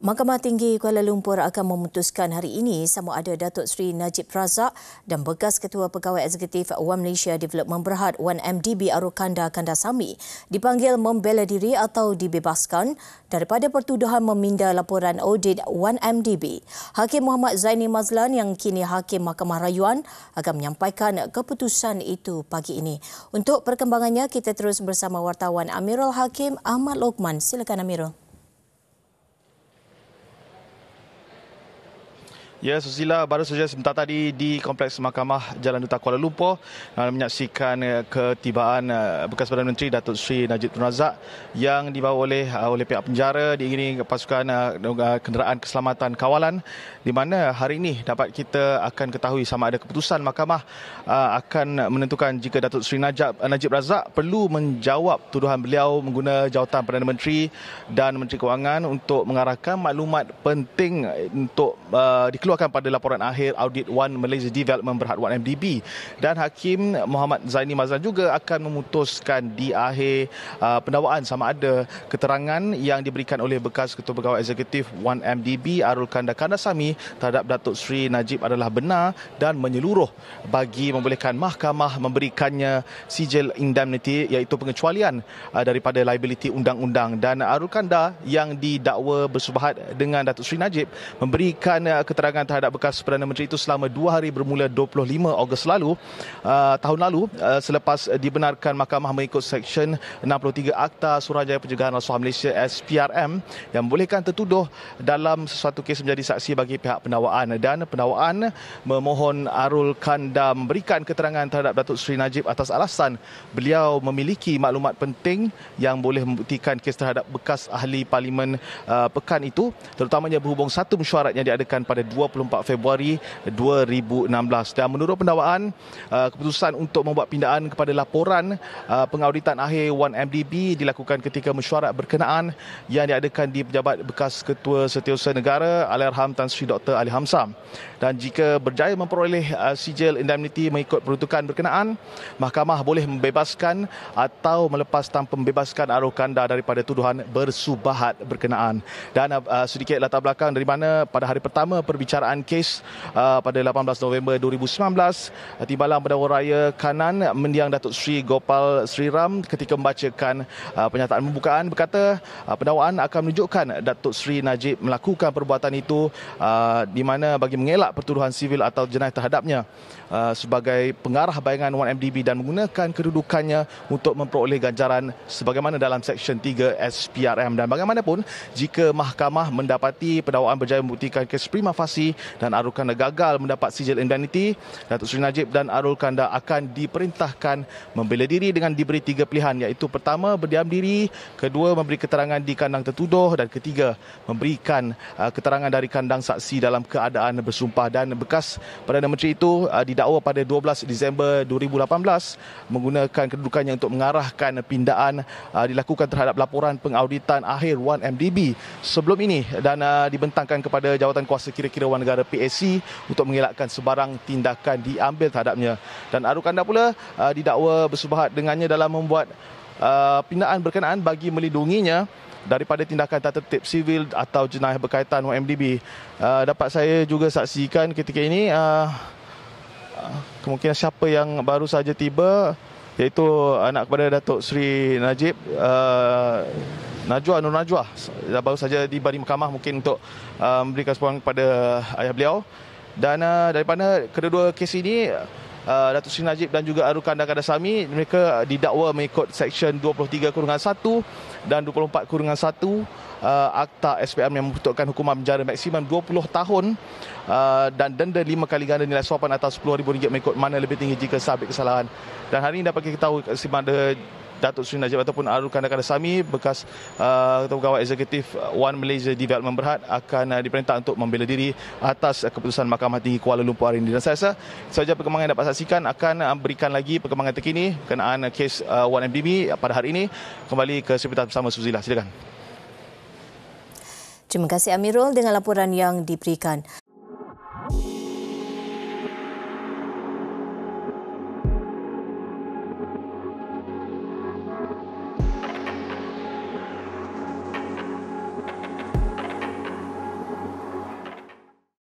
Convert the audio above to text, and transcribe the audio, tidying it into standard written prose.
Mahkamah Tinggi Kuala Lumpur akan memutuskan hari ini sama ada Datuk Seri Najib Razak dan bekas Ketua Pegawai Eksekutif One Malaysia Development Berhad One MDB Arukanda Kandasamy dipanggil membela diri atau dibebaskan daripada pertuduhan meminda laporan audit One MDB. Hakim Muhammad Zaini Mazlan yang kini Hakim Mahkamah Rayuan akan menyampaikan keputusan itu pagi ini. Untuk perkembangannya, kita terus bersama wartawan Amirul Hakim Ahmad Lokman. Silakan Amirul. Ya, Susila, baru saja sebentar tadi di Kompleks Mahkamah Jalan Duta Kuala Lumpur menyaksikan ketibaan bekas Perdana Menteri Datuk Seri Najib Tun Razak yang dibawa oleh pihak penjara diiringi pasukan kenderaan keselamatan kawalan, di mana hari ini dapat kita akan ketahui sama ada keputusan mahkamah akan menentukan jika Datuk Seri Najib Razak perlu menjawab tuduhan beliau mengguna jawatan Perdana Menteri dan Menteri Kewangan untuk mengarahkan maklumat penting untuk dikeluarkan pada laporan akhir audit One Malaysia Development Berhad One MDB, dan Hakim Muhammad Zaini Mazlan juga akan memutuskan di akhir pendakwaan sama ada keterangan yang diberikan oleh bekas Ketua Pegawai Eksekutif One MDB Arukanda Kandasamy terhadap Datuk Seri Najib adalah benar dan menyeluruh bagi membolehkan mahkamah memberikannya sijil indemnity, iaitu pengecualian daripada liability undang-undang. Dan Arukanda yang didakwa bersubahat dengan Datuk Seri Najib memberikan keterangan terhadap bekas Perdana Menteri itu selama 2 hari bermula 25 Ogos lalu, tahun lalu, selepas dibenarkan mahkamah mengikut Seksyen 63 Akta Suruhanjaya Pencegahan Rasuah Malaysia SPRM yang membolehkan tertuduh dalam sesuatu kes menjadi saksi bagi pihak pendakwaan. Dan pendakwaan memohon Arukanda memberikan keterangan terhadap Datuk Seri Najib atas alasan beliau memiliki maklumat penting yang boleh membuktikan kes terhadap bekas ahli parlimen pekan itu, terutamanya berhubung satu mesyuarat yang diadakan pada 24 Februari 2016. Dan menurut pendakwaan, keputusan untuk membuat pindaan kepada laporan pengauditan akhir One MDB dilakukan ketika mesyuarat berkenaan yang diadakan di Pejabat Bekas Ketua Setiausaha Negara Allahyarham Tan Sri Dr. Ali Hamzah. Dan jika berjaya memperoleh sijil indemnity mengikut peruntukan berkenaan, mahkamah boleh membebaskan atau melepas tanpa membebaskan Arukanda daripada tuduhan bersubahat berkenaan. Dan sedikit latar belakang dari mana pada hari pertama perbicaraan kes pada 18 November 2019, Timbalan Pendakwa Raya Kanan mendiang Datuk Seri Gopal Sri Ram ketika membacakan pernyataan pembukaan berkata pendakwaan akan menunjukkan Datuk Seri Najib melakukan perbuatan itu di mana bagi mengelak pertuduhan sivil atau jenayah terhadapnya sebagai pengarah bayangan One MDB dan menggunakan kedudukannya untuk memperoleh ganjaran sebagaimana dalam Seksyen 3 SPRM. Dan bagaimanapun, jika mahkamah mendapati pendakwaan berjaya membuktikan kes prima facie dan Arukanda gagal mendapat sijil indemnity, Datuk Seri Najib dan Arukanda akan diperintahkan membela diri dengan diberi 3 pilihan, iaitu pertama, berdiam diri; kedua, memberi keterangan di kandang tertuduh; dan ketiga, memberikan keterangan dari kandang saksi dalam keadaan bersumpah. Dan bekas Perdana Menteri itu didakwa pada 12 Disember 2018 menggunakan kedudukannya untuk mengarahkan pindaan dilakukan terhadap laporan pengauditan akhir One MDB sebelum ini, dan dibentangkan kepada jawatan kuasa kira-kira Wang Negara PAC untuk mengelakkan sebarang tindakan diambil terhadapnya. Dan Arukanda pula didakwa bersubahat dengannya dalam membuat pindaan berkenaan bagi melindunginya daripada tindakan tak tertib sivil atau jenayah berkaitan OMDB. Dapat saya juga saksikan ketika ini kemungkinan siapa yang baru saja tiba, iaitu anak kepada Datuk Seri Najib, Najwa Nur Najwa, baru saja tiba di mahkamah mungkin untuk memberikan sokongan kepada ayah beliau. Dan daripada kedua-dua kes ini, Datuk Seri Najib dan juga Arukanda Kandasamy, mereka didakwa mengikut Seksyen 23/1 dan 24/1 Akta SPM yang membentukkan hukuman penjara maksimum 20 tahun dan denda 5 kali ganda nilai suapan atau RM10,000 mengikut mana lebih tinggi jika sabit kesalahan. Dan hari ini dapat kita tahu sama ada Datuk Seri Najib ataupun Arukanda Kandasamy, bekas Ketua Pegawai Eksekutif One Malaysia Development Berhad, akan diperintah untuk membela diri atas keputusan Mahkamah Tinggi Kuala Lumpur hari ini. Dan saya rasa sahaja perkembangan yang dapat saksikan akan berikan lagi perkembangan terkini berkenaan kes One MDB pada hari ini. Kembali ke Sepetas bersama Suzila, silakan. Terima kasih Amirul dengan laporan yang diberikan.